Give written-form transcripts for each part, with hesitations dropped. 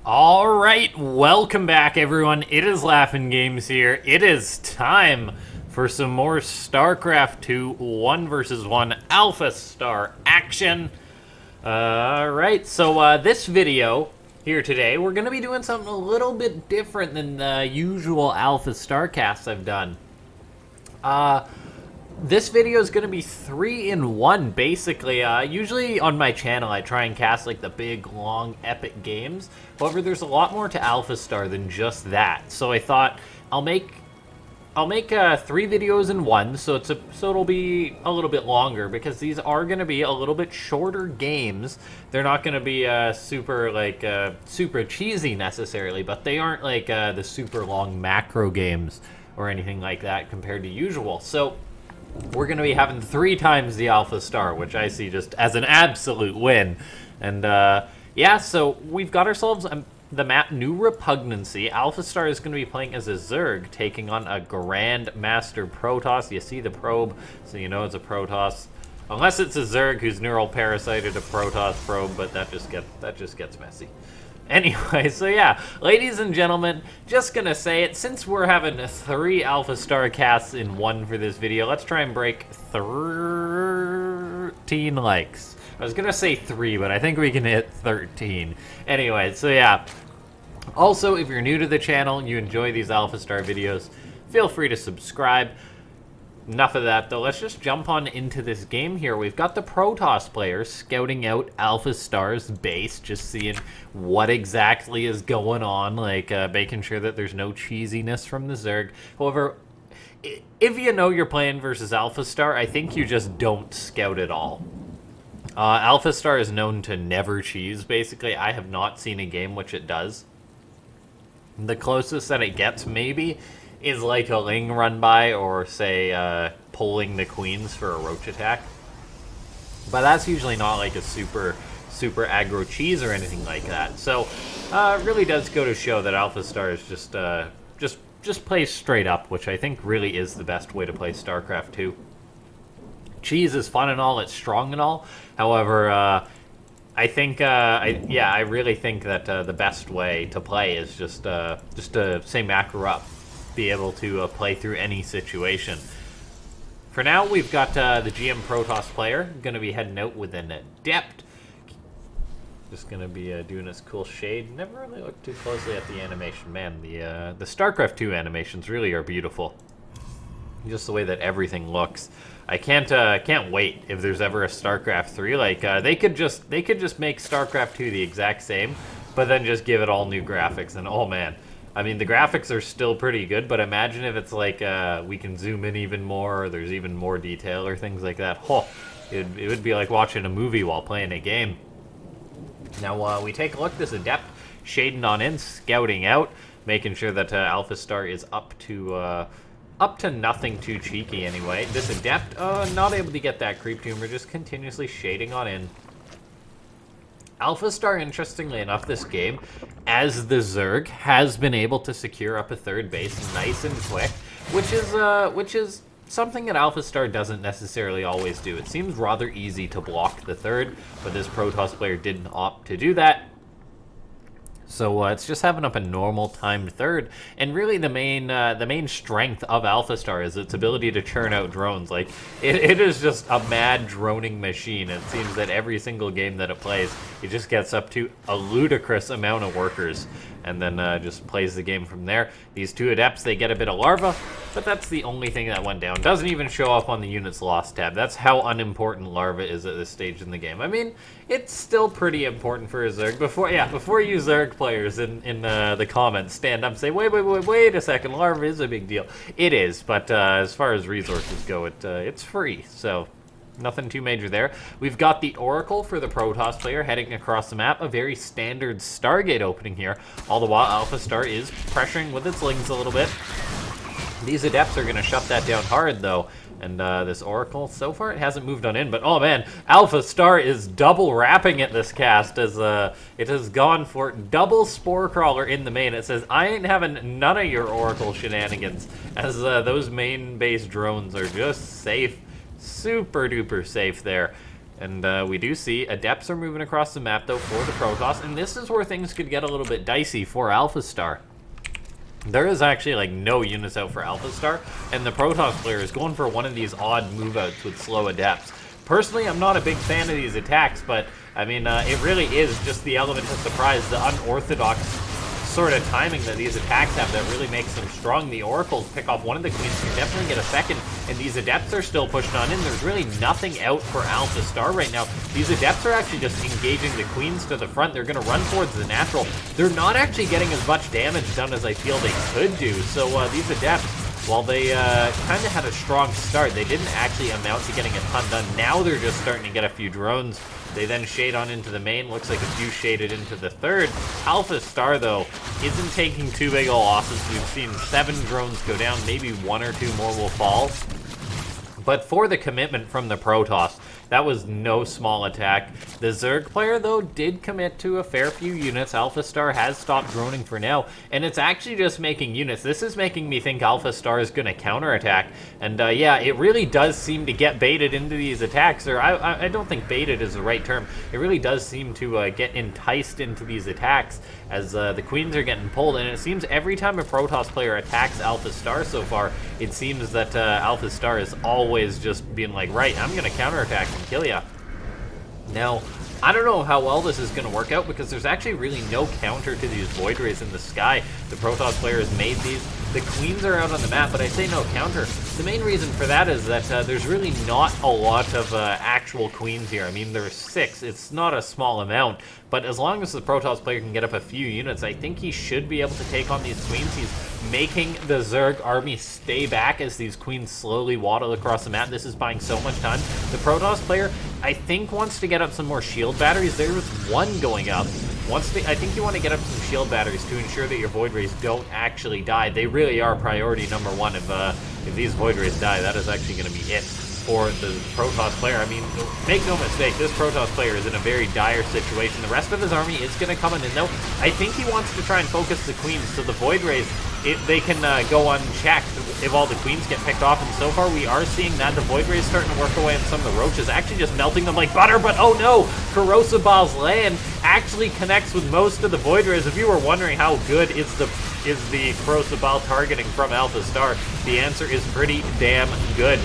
All right, welcome back, everyone. It is LaughNgamez here. It is time for some more Starcraft 2 1 versus 1 Alpha Star action. All right, so this video here today, we're going to be doing something a little bit different than the usual Alpha Star casts I've done. This video is going to be 3-in-1, basically. Usually on my channel, I try and cast like the big, long, epic games. However, there's a lot more to AlphaStar than just that. So I thought I'll make 3 videos in one, so it'll be a little bit longer because these are going to be a little bit shorter games. They're not going to be super cheesy necessarily, but they aren't like the super long macro games or anything like that compared to usual. So we're going to be having 3 times the Alpha Star, which I see just as an absolute win. And yeah, so we've got ourselves the map New Repugnancy. Alpha Star is going to be playing as a Zerg, taking on a Grandmaster Protoss. You see the probe, so you know it's a Protoss. Unless it's a Zerg who's neural parasited a Protoss probe, but that just gets messy. Anyway, so yeah, ladies and gentlemen, just gonna say it, since we're having 3 Alpha Star casts in one for this video, let's try and break 13 likes. I was gonna say 3, but I think we can hit 13. Anyway, so yeah. Also, if you're new to the channel and you enjoy these Alpha Star videos, feel free to subscribe. Enough of that, though. Let's just jump on into this game here. We've got the Protoss players scouting out Alpha Star's base, just seeing what exactly is going on, like making sure that there's no cheesiness from the Zerg. However, if you know you're playing versus Alpha Star, I think you just don't scout at all. Alpha Star is known to never cheese, basically. I have not seen a game which it does. The closest that it gets, maybe, is like a Ling run by, or say pulling the queens for a roach attack. But that's usually not like a super aggro cheese or anything like that. So it really does go to show that Alpha Star is just plays straight up, which I think really is the best way to play StarCraft 2. Cheese is fun and all, it's strong and all. However, I think, I really think that the best way to play is just to say macro up. Be able to play through any situation. For now, we've got the GM Protoss player going to be heading out with an Adept. Just going to be doing this cool shade. Never really looked too closely at the animation. Man, the StarCraft 2 animations really are beautiful. Just the way that everything looks. I can't wait if there's ever a StarCraft 3. Like they could just make StarCraft 2 the exact same, but then just give it all new graphics. And oh man. I mean, the graphics are still pretty good, but imagine if it's like we can zoom in even more, or there's even more detail or things like that. Oh, it would be like watching a movie while playing a game. Now, we take a look. This Adept shading on in, scouting out, making sure that Alpha Star is up to nothing too cheeky anyway. This Adept, not able to get that creep tumor, just continuously shading on in. Alpha Star, interestingly enough, this game, as the Zerg, has been able to secure up a 3rd base nice and quick, which is something that Alpha Star doesn't necessarily always do. It seems rather easy to block the 3rd, but this Protoss player didn't opt to do that. So it's just having up a normal timed 3rd, and really the main strength of Alpha Star is its ability to churn out drones. Like it is just a mad droning machine. It seems that every single game that it plays, it just gets up to a ludicrous amount of workers, and then just plays the game from there. These 2 Adepts, they get a bit of larva, but that's the only thing that went down. Doesn't even show up on the units lost tab. That's how unimportant larva is at this stage in the game. I mean, it's still pretty important for a Zerg. Before you Zerg players in the comments stand up and say, wait a second, larva is a big deal. It is, but as far as resources go, it's free, so nothing too major there. We've got the Oracle for the Protoss player heading across the map. A very standard Stargate opening here. All the while, Alpha Star is pressuring with its Lings a little bit. These Adepts are going to shut that down hard, though. And this Oracle, so far, it hasn't moved on in. But, oh, man, Alpha Star is double wrapping at this cast as it has gone for double Spore Crawler in the main. It says, I ain't having none of your Oracle shenanigans, as those main base drones are just safe. Super duper safe there. And we do see Adepts are moving across the map, though, for the Protoss. And this is where things could get a little bit dicey for AlphaStar. There is actually, like, no units out for AlphaStar, and the Protoss player is going for one of these odd move-outs with slow Adepts. Personally, I'm not a big fan of these attacks, but, I mean, it really is just the element of surprise, the unorthodox sort of timing that these attacks have that really makes them strong. The Oracles pick off one of the Queens, can definitely get a second, and these Adepts are still pushing on in. There's really nothing out for AlphaStar right now. These Adepts are actually just engaging the Queens to the front. They're going to run towards the natural. They're not actually getting as much damage done as I feel they could do, so these Adepts, while they kind of had a strong start, they didn't actually amount to getting a ton done. Now they're just starting to get a few drones. They then shade on into the main. Looks like a few shaded into the third. AlphaStar, though, isn't taking too big of losses. We've seen 7 drones go down. Maybe 1 or 2 more will fall. But for the commitment from the Protoss, that was no small attack. The Zerg player, though, did commit to a fair few units. AlphaStar has stopped droning for now, and it's actually just making units. This is making me think AlphaStar is going to counterattack. And yeah, it really does seem to get baited into these attacks. Or I don't think baited is the right term. It really does seem to get enticed into these attacks as the Queens are getting pulled. And it seems every time a Protoss player attacks AlphaStar so far, it seems that AlphaStar is always just being like, right, I'm going to counterattack and kill ya. Now, I don't know how well this is going to work out because there's actually really no counter to these Void Rays in the sky. The Protoss player has made these. The Queens are out on the map, but I say no counter. The main reason for that is that there's really not a lot of actual Queens here. I mean, there's 6. It's not a small amount, but as long as the Protoss player can get up a few units, I think he should be able to take on these Queens. He's making the Zerg army stay back as these Queens slowly waddle across the map. This is buying so much time. The Protoss player, I think, wants to get up some more shield batteries. There was 1 going up. I think you want to get up some shield batteries to ensure that your Void Rays don't actually die. They really are priority number 1. If these Void Rays die, that is actually going to be it for the Protoss player. I mean, make no mistake, this Protoss player is in a very dire situation. The rest of his army is going to come in, and though I think he wants to try and focus the Queens, so the Void Rays, they can go unchecked if all the Queens get picked off, and so far we are seeing that. The Void Rays starting to work away on some of the Roaches, actually just melting them like butter, but oh no! Corrosive Ball's land actually connects with most of the Void Rays. If you were wondering how good is the Corrosive Ball targeting from AlphaStar, the answer is pretty damn good.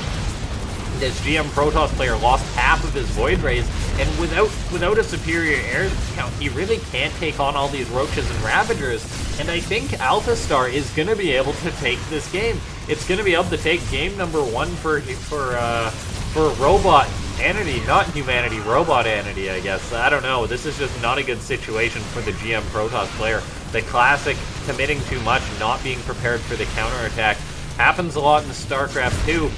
This GM Protoss player lost half of his Void Rays, and without a superior air count, he really can't take on all these Roaches and Ravagers, and I think AlphaStar is going to be able to take this game. It's going to be able to take game number 1 for Robot Entity, not Humanity, Robot Entity, I guess. I don't know. This is just not a good situation for the GM Protoss player. The classic committing too much, not being prepared for the counterattack, happens a lot in Starcraft 2.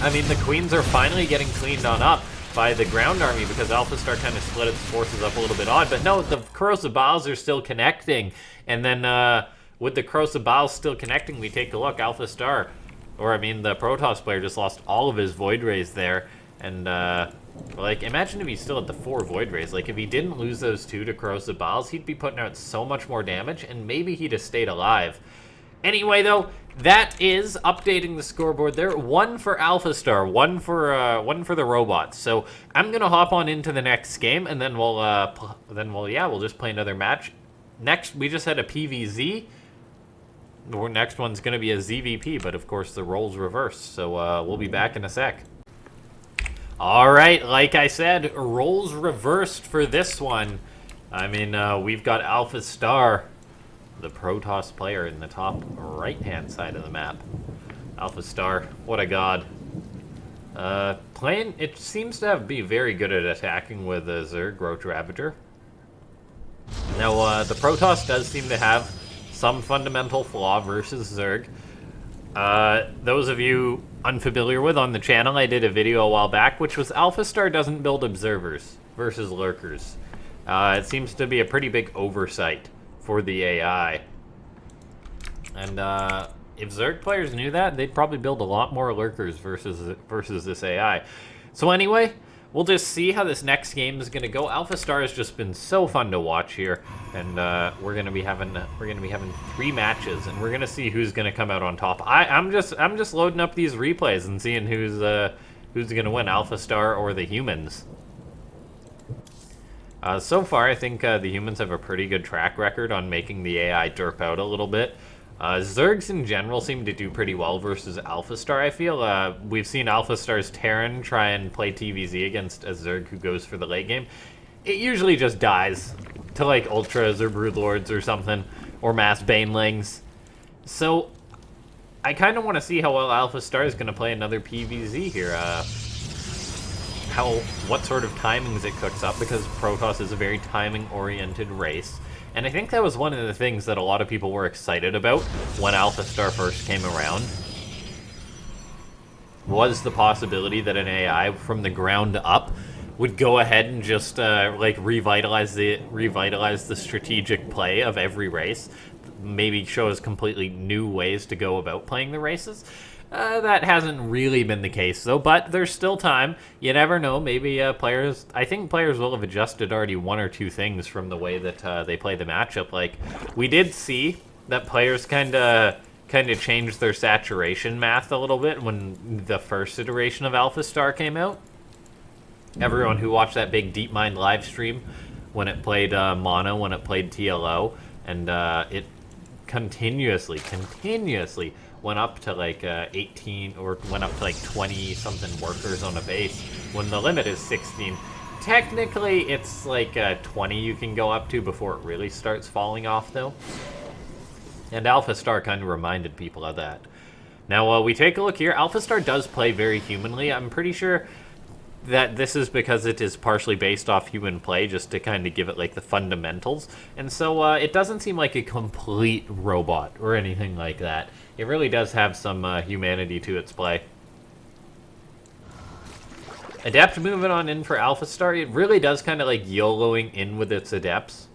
I mean, the Queens are finally getting cleaned on up by the ground army because AlphaStar kind of split its forces up a little bit odd. But no, the Corrosive Bowels are still connecting. And then with the Corrosive Bowels still connecting, we take a look. AlphaStar, or I mean the Protoss player, just lost all of his Void Rays there. And like, imagine if he still had the 4 Void Rays. Like, if he didn't lose those 2 to Corrosive Bowels, he'd be putting out so much more damage, and maybe he'd have stayed alive. Anyway, though, that is updating the scoreboard there. 1 for AlphaStar, 1 for the robots. So I'm gonna hop on into the next game, and then we'll just play another match. Next, we just had a PVZ. The next one's gonna be a ZVP, but of course the roles reversed. So we'll be back in a sec. All right, like I said, roles reversed for this one. I mean, we've got AlphaStar, the Protoss player, in the top right-hand side of the map. AlphaStar, what a god. It seems to be very good at attacking with a Zerg Roach Ravager. Now, the Protoss does seem to have some fundamental flaw versus Zerg. Those of you unfamiliar with on the channel, I did a video a while back, which was AlphaStar doesn't build observers versus lurkers. It seems to be a pretty big oversight for the AI. And if Zerg players knew that, they'd probably build a lot more lurkers versus this AI. So anyway, we'll just see how this next game is going to go. AlphaStar has just been so fun to watch here, and we're going to be having 3 matches, and we're going to see who's going to come out on top. I'm just loading up these replays and seeing Who's going to win, AlphaStar or the humans? So far, I think the humans have a pretty good track record on making the AI derp out a little bit. Zergs in general seem to do pretty well versus AlphaStar, I feel. We've seen AlphaStar's Terran try and play TVZ against a Zerg who goes for the late game. It usually just dies to, like, Ultras or Broodlords or something, or Mass Banelings. So, I kind of want to see how well AlphaStar is going to play another PVZ here. What sort of timings it cooks up, because Protoss is a very timing-oriented race. And I think that was one of the things that a lot of people were excited about when AlphaStar first came around, was the possibility that an AI from the ground up would go ahead and just like revitalize the strategic play of every race, maybe show us completely new ways to go about playing the races. That hasn't really been the case, though, but there's still time. You never know. Maybe I think players will have adjusted already one or two things from the way that they play the matchup. Like, we did see that players kind of changed their saturation math a little bit when the first iteration of AlphaStar came out. Everyone who watched that big DeepMind live stream when it played Mono, when it played TLO, and it continuously went up to like 18 or went up to like 20 something workers on a base when the limit is 16. Technically it's like 20 you can go up to before it really starts falling off, though. And AlphaStar kind of reminded people of that. Now we take a look here. AlphaStar does play very humanly. I'm pretty sure that this is because it is partially based off human play, just to kind of give it like the fundamentals. And so it doesn't seem like a complete robot or anything like that. It really does have some humanity to its play. Adept moving on in for AlphaStar. It really does kind of like YOLOing in with its Adepts.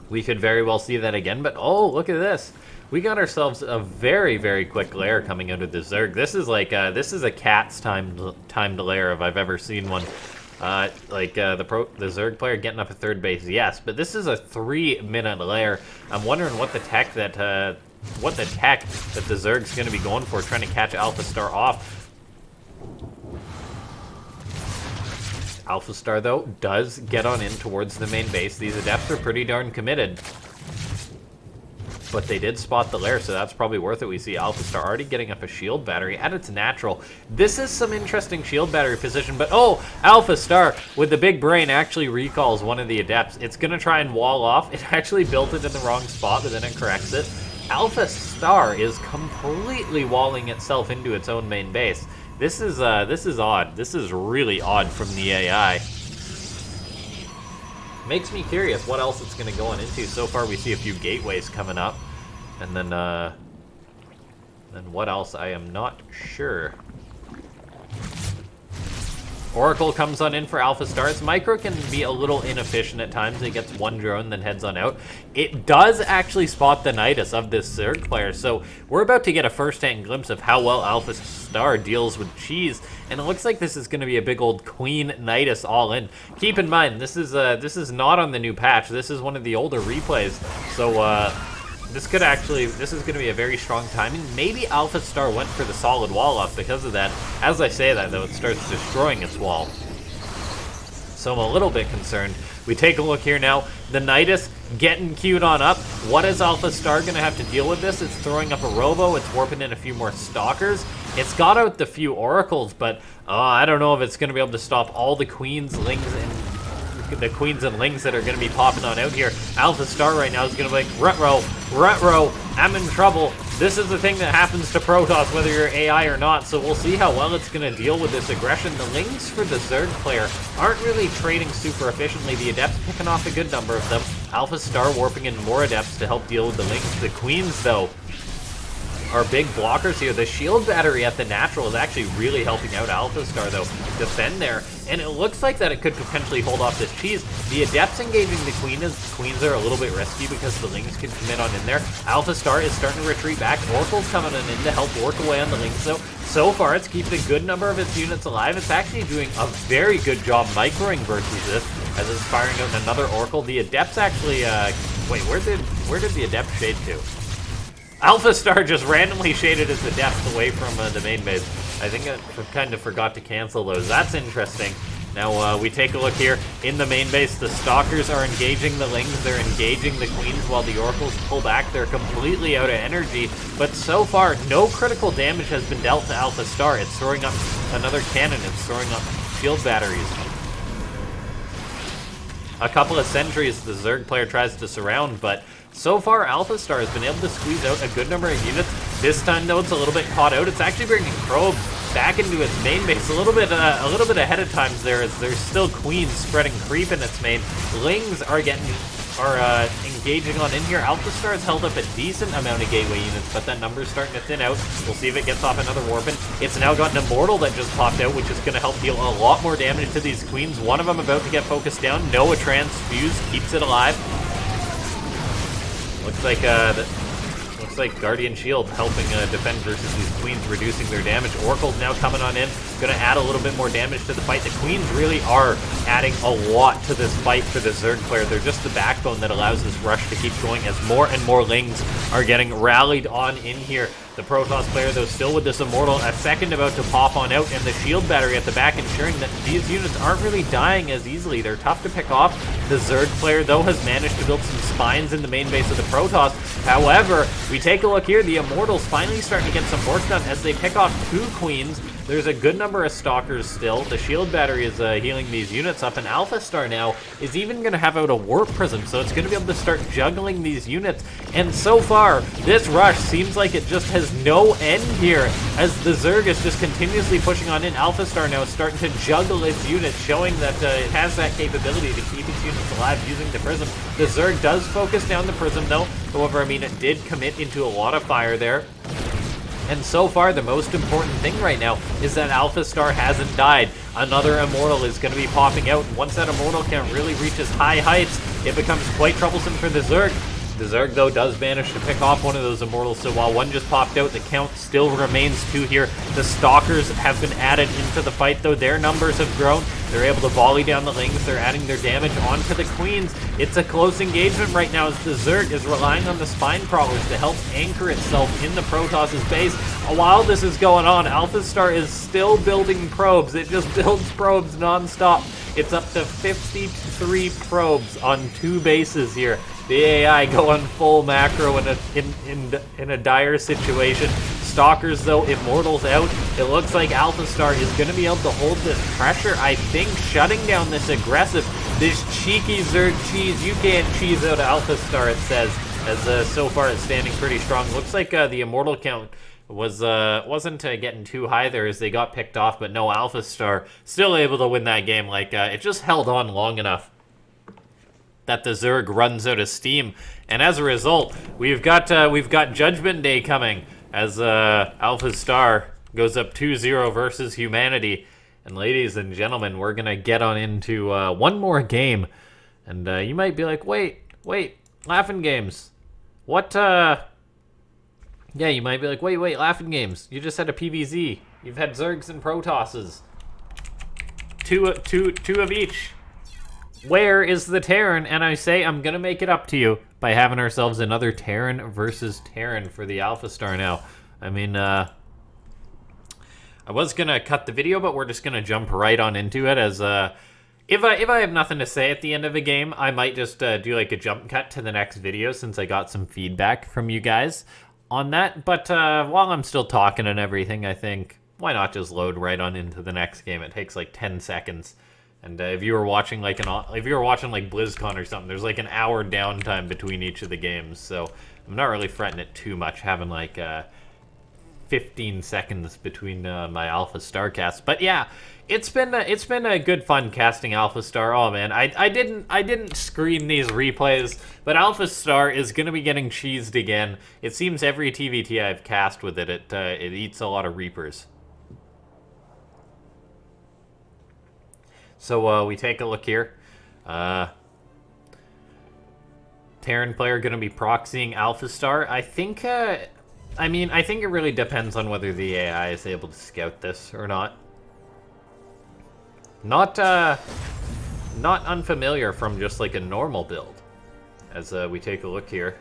We could very well see that again, but oh, look at this. We got ourselves a very, very quick lair coming out of the Zerg. This is like, this is a cat's timed lair if I've ever seen one. The Zerg player getting up at third base, yes, but this is a 3-minute lair. I'm wondering what the tech that the Zerg's going to be going for, trying to catch AlphaStar off. AlphaStar, though, does get on in towards the main base. These Adepts are pretty darn committed. But they did spot the lair, so that's probably worth it. We see AlphaStar already getting up a shield battery at its natural. This is some interesting shield battery position, but oh, AlphaStar with the big brain actually recalls one of the Adepts. It's going to try and wall off. It actually built it in the wrong spot, but then it corrects it. AlphaStar is completely walling itself into its own main base. This is odd. This is really odd from the AI. Makes me curious what else it's going to go on into. So far, we see a few gateways coming up. And then what else? I am not sure. Oracle comes on in for AlphaStar. Its micro can be a little inefficient at times. It gets one drone, then heads on out. It does actually spot the Nidus of this Zerg player, so we're about to get a first-hand glimpse of how well AlphaStar deals with cheese, and it looks like this is going to be a big old Queen Nidus all in. Keep in mind, this is not on the new patch. This is one of the older replays, so this is going to be a very strong timing. Maybe AlphaStar went for the solid wall up because of that. As I say that, though, it starts destroying its wall. So I'm a little bit concerned. We take a look here now. The Nidus getting queued on up. What is AlphaStar going to have to deal with this? It's throwing up a Robo. It's warping in a few more Stalkers. It's got out the few Oracles, but I don't know if it's going to be able to stop all the Queens, Lings, and the Queens and Lings that are going to be popping on out here. AlphaStar right now is going to be like, Rutro, I'm in trouble. This is the thing that happens to Protoss, whether you're AI or not, so we'll see how well it's going to deal with this aggression. The Lings for the Zerg player aren't really trading super efficiently. The Adepts picking off a good number of them. AlphaStar warping in more Adepts to help deal with the Lings. The Queens, though, are big blockers here. The shield battery at the natural is actually really helping out AlphaStar, though. Defend there, and it looks like that it could potentially hold off this cheese. The Adepts engaging the Queens are a little bit risky because the Lings can commit on in there. AlphaStar is starting to retreat back. Oracle's coming in to help work away on the Lings, though. So far, it's keeping a good number of its units alive. It's actually doing a very good job microing versus this, as it's firing out another Oracle. The Adepts actually, wait, where did the Adept shade to? AlphaStar just randomly shaded as the depth away from the main base. I think I kind of forgot to cancel those. That's interesting. Now, we take a look here. In the main base, the Stalkers are engaging the Lings. They're engaging the Queens while the Oracles pull back. They're completely out of energy. But so far, no critical damage has been dealt to AlphaStar. It's throwing up another cannon. It's throwing up shield batteries. A couple of sentries the Zerg player tries to surround, but so far AlphaStar has been able to squeeze out a good number of units. This time, though, it's a little bit caught out. It's actually bringing Probe back into its main base a little bit ahead of times there, as there's still Queens spreading creep in its main. Lings are engaging on in here. AlphaStar has held up a decent amount of gateway units, but that number's starting to thin out. We'll see if it gets off another Warpin. It's now got an Immortal that just popped out, which is going to help deal a lot more damage to these Queens. One of them about to get focused down. No, a Transfuse keeps it alive. Looks like Guardian Shield helping defend versus these Queens, reducing their damage. Oracle's now coming on in, going to add a little bit more damage to the fight. The Queens really are adding a lot to this fight for the Zerg player. They're just the backbone that allows this rush to keep going as more and more Lings are getting rallied on in here. The Protoss player, though, still with this Immortal, a second about to pop on out, and the shield battery at the back ensuring that these units aren't really dying as easily. They're tough to pick off. The Zerg player, though, has managed to build some spines in the main base of the Protoss. However, we take a look here. The Immortal's finally starting to get some work done as they pick off 2 Queens. There's a good number of Stalkers still. The shield battery is healing these units up, and AlphaStar now is even going to have out a Warp Prism, so it's going to be able to start juggling these units. And so far, this rush seems like it just has no end here, as the Zerg is just continuously pushing on in. AlphaStar now is starting to juggle its units, showing that it has that capability to keep its units alive using the Prism. The Zerg does focus down the Prism, though. However, I mean, it did commit into a lot of fire there. And so far, the most important thing right now is that AlphaStar hasn't died. Another Immortal is going to be popping out. Once that Immortal can really reach its high heights, it becomes quite troublesome for the Zerg. The Zerg, though, does manage to pick off one of those Immortals, so while one just popped out, the count still remains 2 here. The Stalkers have been added into the fight, though. Their numbers have grown. They're able to volley down the Lings. They're adding their damage onto the Queens. It's a close engagement right now, as the Zerg is relying on the Spine Crawlers to help anchor itself in the Protoss' base. While this is going on, AlphaStar is still building probes. It just builds probes non-stop. It's up to 53 probes on 2 bases here. The AI going full macro in a dire situation. Stalkers, though, Immortals out. It looks like AlphaStar is going to be able to hold this pressure, I think, shutting down this aggressive, this cheeky Zerg cheese. You can't cheese out AlphaStar, it says, as so far it's standing pretty strong. Looks like the Immortal count wasn't getting too high there as they got picked off, but no, AlphaStar still able to win that game. Like, it just held on long enough that the Zerg runs out of steam, and as a result, we've got Judgment Day coming as AlphaStar goes up 2-0 versus humanity. And ladies and gentlemen, we're gonna get on into one more game, and you might be like, wait, LaughNgamez, what? Yeah, you might be like, wait, LaughNgamez, you just had a PvZ. You've had Zergs and Protosses, two of each. Where is the Terran? And I say I'm gonna make it up to you by having ourselves another Terran versus Terran for the AlphaStar now. I mean, I was gonna cut the video, but we're just gonna jump right on into it, as if I have nothing to say at the end of a game, I might just do like a jump cut to the next video, since I got some feedback from you guys on that. But while I'm still talking and everything, I think, why not just load right on into the next game? It takes like 10 seconds. And if you were watching like BlizzCon or something, there's like an hour downtime between each of the games, so I'm not really fretting it too much, having like 15 seconds between my AlphaStar casts. But yeah, it's been a good fun casting AlphaStar. Oh man, I didn't screen these replays, but AlphaStar is gonna be getting cheesed again. It seems every TVT I've cast with it, it eats a lot of Reapers. So we take a look here. Terran player going to be proxying AlphaStar. I think, I think it really depends on whether the AI is able to scout this or not. Not unfamiliar from just like a normal build. As we take a look here,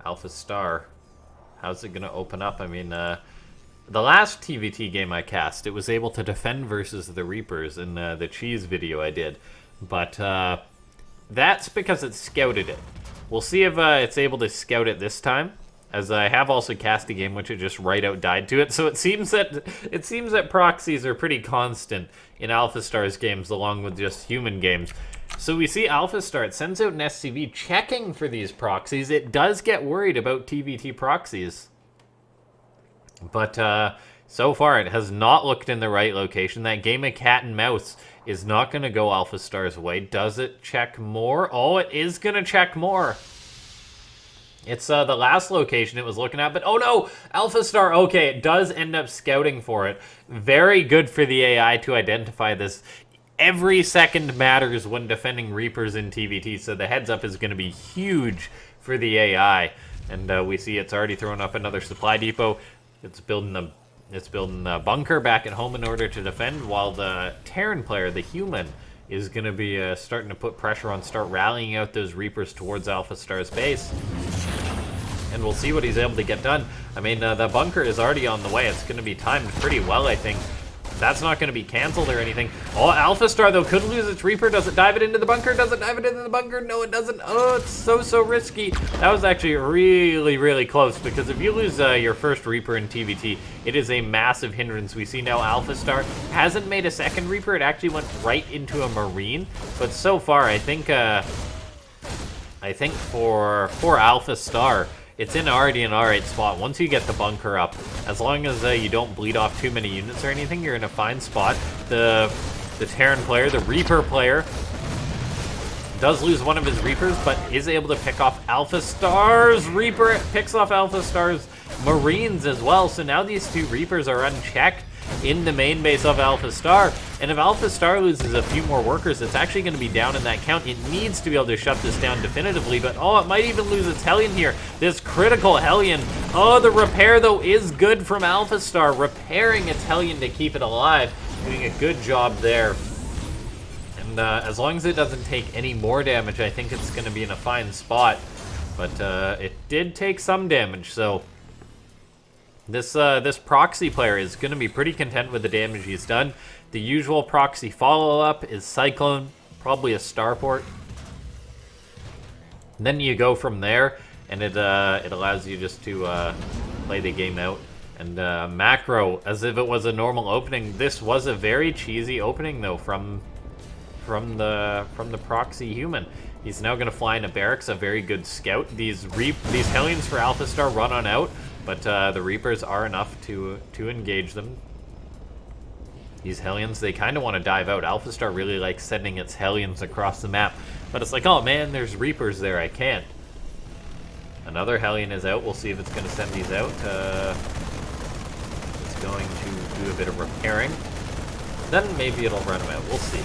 AlphaStar How's it going to open up? I mean, the last TVT game I cast, it was able to defend versus the Reapers in the cheese video I did. But that's because it scouted it. We'll see if it's able to scout it this time, as I have also cast a game which it just right out died to it. So it seems that proxies are pretty constant in AlphaStar's games, along with just human games. So we see AlphaStar, it sends out an SCV checking for these proxies. It does get worried about TVT proxies. But so far it has not looked in the right location. That game of cat and mouse is not going to go AlphaStar's way. Does it check more? Oh, it is going to check more. It's the last location it was looking at, but oh no, AlphaStar, okay, it does end up scouting for it. Very good for the AI to identify this. Every second matters when defending Reapers in TVT, so the heads up is going to be huge for the AI. And we see it's already thrown up another supply depot. It's building a bunker back at home in order to defend, while the Terran player, the human, is going to be starting to put pressure on, start rallying out those Reapers towards AlphaStar's base. And we'll see what he's able to get done. I mean, the bunker is already on the way. It's going to be timed pretty well, I think. That's not going to be canceled or anything. Oh, AlphaStar, though, could lose its Reaper. Does it dive it into the bunker? Does it dive it into the bunker? No, it doesn't. Oh, it's so risky. That was actually really close, because if you lose your first Reaper in TVT, it is a massive hindrance. We see now AlphaStar hasn't made a second Reaper. It actually went right into a Marine. But so far, I think for AlphaStar, it's already an alright spot. Once you get the bunker up, as long as you don't bleed off too many units or anything, you're in a fine spot. The Terran player, the Reaper player, does lose one of his Reapers, but is able to pick off AlphaStar's Reaper. It picks off AlphaStar's Marines as well. So now these two Reapers are unchecked in the main base of AlphaStar. And if AlphaStar loses a few more workers, it's actually going to be down in that count. It needs to be able to shut this down definitively, but oh, it might even lose its Hellion here. This critical Hellion. Oh, the repair, though, is good from AlphaStar. Repairing its Hellion to keep it alive. Doing a good job there. And as long as it doesn't take any more damage, I think it's going to be in a fine spot. But it did take some damage, so this proxy player is going to be pretty content with the damage he's done. The usual proxy follow-up is Cyclone, probably a starport. And then you go from there, and it allows you just to play the game out. And macro, as if it was a normal opening. This was a very cheesy opening, though, from the proxy human. He's now going to fly in a barracks, a very good scout. These Hellions for AlphaStar run on out, but the Reapers are enough to engage them. These Hellions, they kind of want to dive out. AlphaStar really likes sending its Hellions across the map, but it's like, oh man, there's Reapers there, I can't. Another Hellion is out. We'll see if it's going to send these out. It's going to do a bit of repairing. Then maybe it'll run them out. We'll see.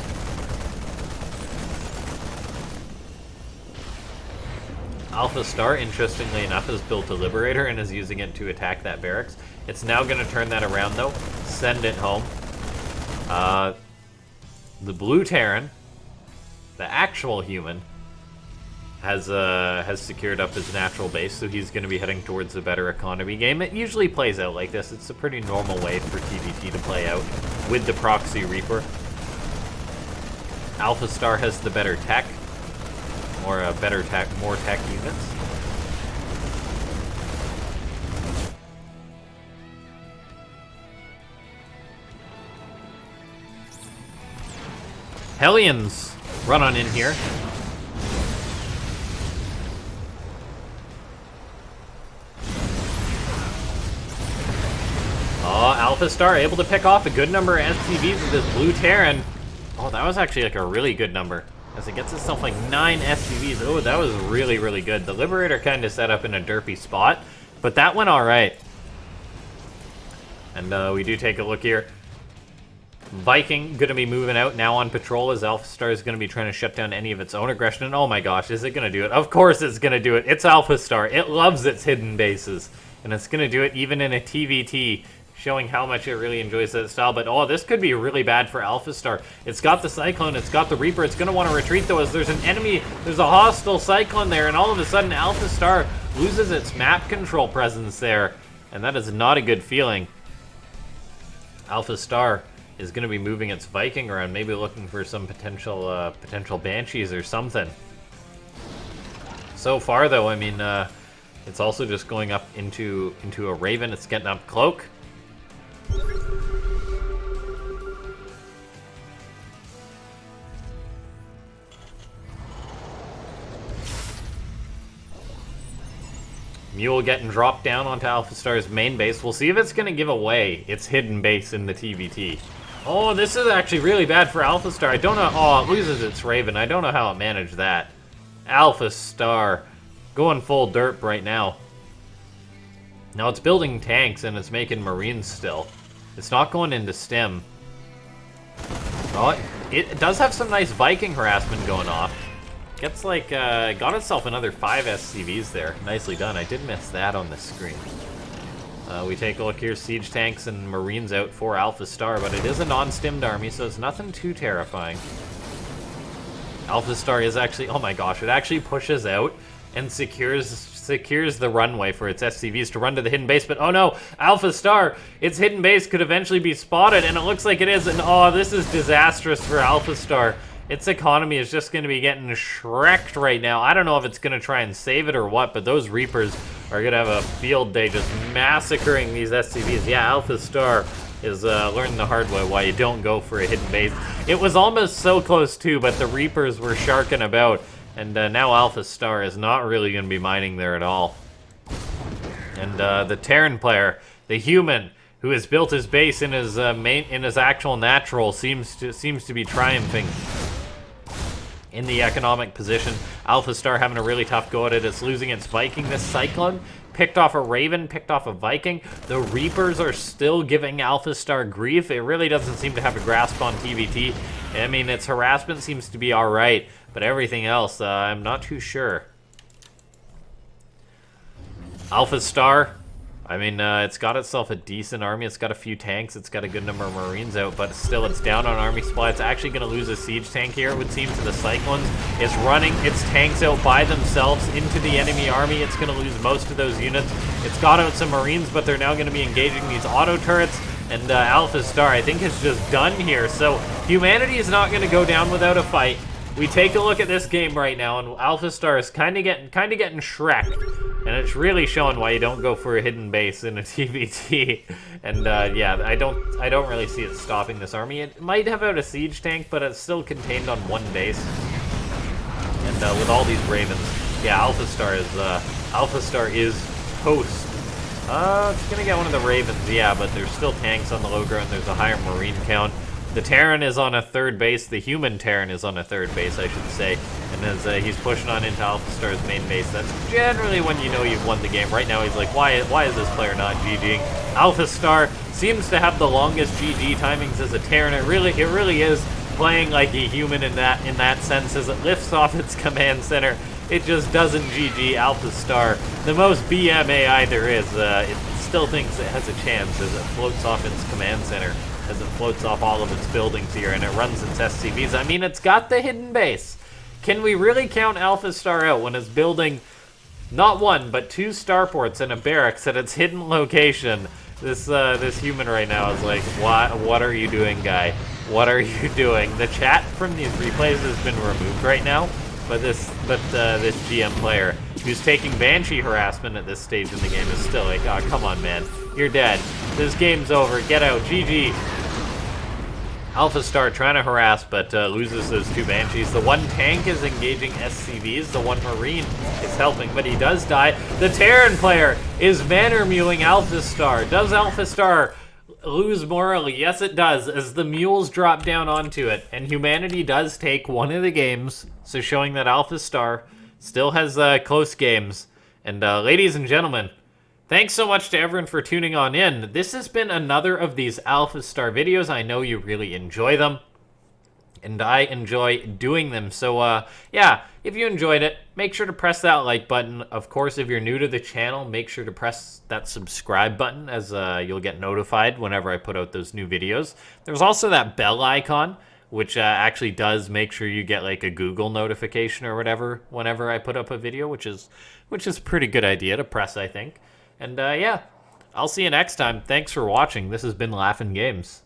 AlphaStar, interestingly enough, has built a Liberator and is using it to attack that barracks. It's now going to turn that around, though. Send it home. The blue Terran, the actual human, has secured up his natural base, so he's going to be heading towards a better economy game. It usually plays out like this. It's a pretty normal way for TVT to play out with the proxy Reaper. AlphaStar has the better tech, or better tech, more tech units. Hellions run on in here. Oh, AlphaStar able to pick off a good number of SCVs with this blue Terran. Oh, that was actually like a really good number, as it gets itself like 9 SCVs. Oh, that was really good. The Liberator kind of set up in a derpy spot, but that went all right. And we do take a look here. Viking going to be moving out now on patrol, as AlphaStar is going to be trying to shut down any of its own aggression. And oh my gosh, is it going to do it? Of course it's going to do it. It's AlphaStar. It loves its hidden bases. And it's going to do it even in a TVT, showing how much it really enjoys that style. But oh, this could be really bad for AlphaStar. It's got the Cyclone, it's got the Reaper. It's going to want to retreat, though, as there's an enemy, there's a hostile Cyclone there, and all of a sudden AlphaStar loses its map control presence there, and that is not a good feeling. AlphaStar is going to be moving its Viking around, maybe looking for some potential Banshees or something. So far, though, I mean, it's also just going up into a Raven. It's getting up Cloak. Mule getting dropped down onto AlphaStar's main base. We'll see if it's going to give away its hidden base in the TVT. Oh, this is actually really bad for AlphaStar. I don't know. Oh, it loses its Raven. I don't know how it managed that. AlphaStar going full derp right now. Now it's building tanks and it's making Marines still. It's not going into stim. Oh, it does have some nice Viking harassment going off. Gets like, got itself another 5 SCVs there. Nicely done. I did miss that on the screen. We take a look here. Siege tanks and Marines out for AlphaStar, but it is a non-stimmed army, so it's nothing too terrifying. AlphaStar is actually, oh my gosh, it actually pushes out and secures the runway for its SCVs to run to the hidden base, but oh no, AlphaStar, its hidden base could eventually be spotted, and it looks like it is, and oh, this is disastrous for AlphaStar. Its economy is just going to be getting shreked right now. I don't know if it's going to try and save it or what, but those Reapers are going to have a field day just massacring these SCVs. Yeah, AlphaStar is learning the hard way why you don't go for a hidden base. It was almost so close too, but the Reapers were sharking about, and now AlphaStar is not really going to be mining there at all. And the Terran player, the human, who has built his base in his actual natural, seems to be triumphing in the economic position. AlphaStar having a really tough go at it. It's losing its Viking. This Cyclone picked off a Raven, picked off a Viking. The Reapers are still giving AlphaStar grief. It really doesn't seem to have a grasp on TVT. I mean, its harassment seems to be alright, but everything else, I'm not too sure. AlphaStar, I mean, it's got itself a decent army. It's got a few tanks. It's got a good number of Marines out, but still, it's down on army supply. It's actually going to lose a siege tank here, it would seem, to the Cyclones. It's running its tanks out by themselves into the enemy army. It's going to lose most of those units. It's got out some Marines, but they're now going to be engaging these auto turrets. And AlphaStar, I think, is just done here. So humanity is not going to go down without a fight. We take a look at this game right now, and AlphaStar is kind of getting shreked, and it's really showing why you don't go for a hidden base in a TVT. And yeah, I don't really see it stopping this army. It might have out a siege tank, but it's still contained on one base. And with all these Ravens, yeah, AlphaStar is toast. It's gonna get one of the Ravens, yeah, but there's still tanks on the low ground. There's a higher Marine count. The Terran is on a third base. The human Terran is on a third base, I should say. And as he's pushing on into AlphaStar's main base, that's generally when you know you've won the game. Right now, he's like, why is this player not GGing? AlphaStar seems to have the longest GG timings as a Terran. It really is playing like a human in that sense. As it lifts off its command center, it just doesn't GG AlphaStar. The most BMAI there is. It still thinks it has a chance as it floats off its command center, as it floats off all of its buildings here, and it runs its SCVs. I mean, it's got the hidden base. Can we really count AlphaStar out when it's building not one, but 2 starports and a barracks at its hidden location? This human right now is like, what are you doing, guy? What are you doing? The chat from these replays has been removed right now, but this GM player who's taking Banshee harassment at this stage in the game is still like, oh, come on, man. You're dead. This game's over. Get out. GG. AlphaStar trying to harass, but loses those 2 Banshees. The one tank is engaging SCVs. The one Marine is helping, but he does die. The Terran player is Vandermuling AlphaStar. Does AlphaStar lose morally? Yes, it does, as the mules drop down onto it, and humanity does take one of the games, so showing that AlphaStar still has close games. And ladies and gentlemen, thanks so much to everyone for tuning on in. This has been another of these AlphaStar videos. I know you really enjoy them, and I enjoy doing them. So, yeah, if you enjoyed it, make sure to press that like button. Of course, if you're new to the channel, make sure to press that subscribe button, as you'll get notified whenever I put out those new videos. There's also that bell icon, which actually does make sure you get like a Google notification or whatever whenever I put up a video, which is a pretty good idea to press, I think. And yeah, I'll see you next time. Thanks for watching. This has been LaughNgamez.